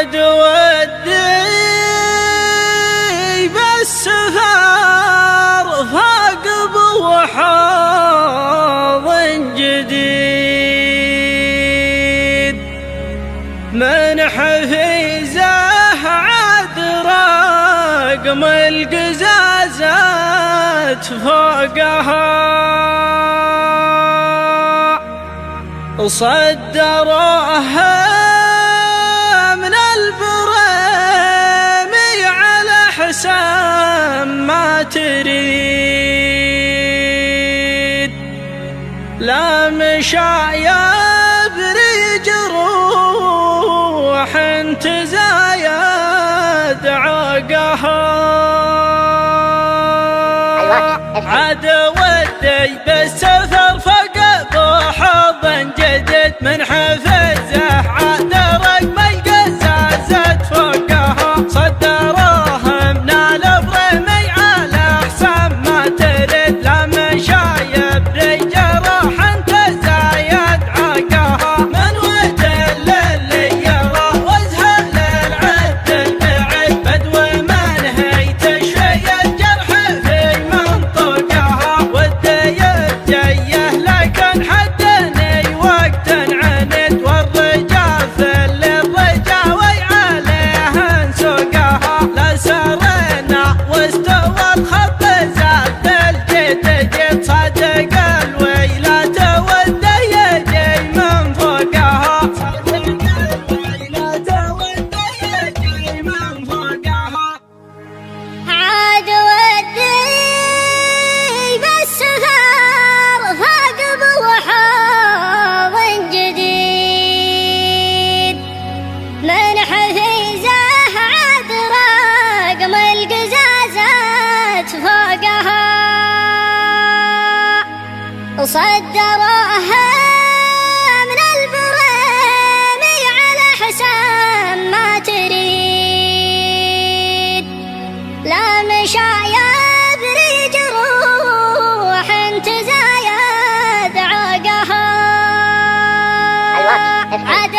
عاد ودي بس ثار ثاقب وحوض جديد من حفيزه عاد رقم القزازات فوقها صدروها من البريمي على حسام ما تريد لا مشايا بريج روح انت زايد عقها عاد ودي بالسفر فقد حظ جديد من حفزه عاد رقم القزازات فوقها صدروها من البريمي على حسام ما تريد لا مشايب رجروح انت زايد عقها من ودل اللي يرى وازهل العد البعيد بدو من هي تشفي الجرح في منطقها ودي يتجيه لكن حدني وقت عنيد والرجال ذل الرجاوي عليه نسوقها لا سرينا واستوى الخط زاد الجد جد صدق الويلات ودي يجي من فوقها صدق الويلات ودي يجي من فوقها عاد ودي بس ثار ثاقب وحوض جديد من حفيزه عاد رقم القزازات فوقها وصدروها من البريمي على حسام ما تريد لا مشايا بريج روح انت زايد عقها عاد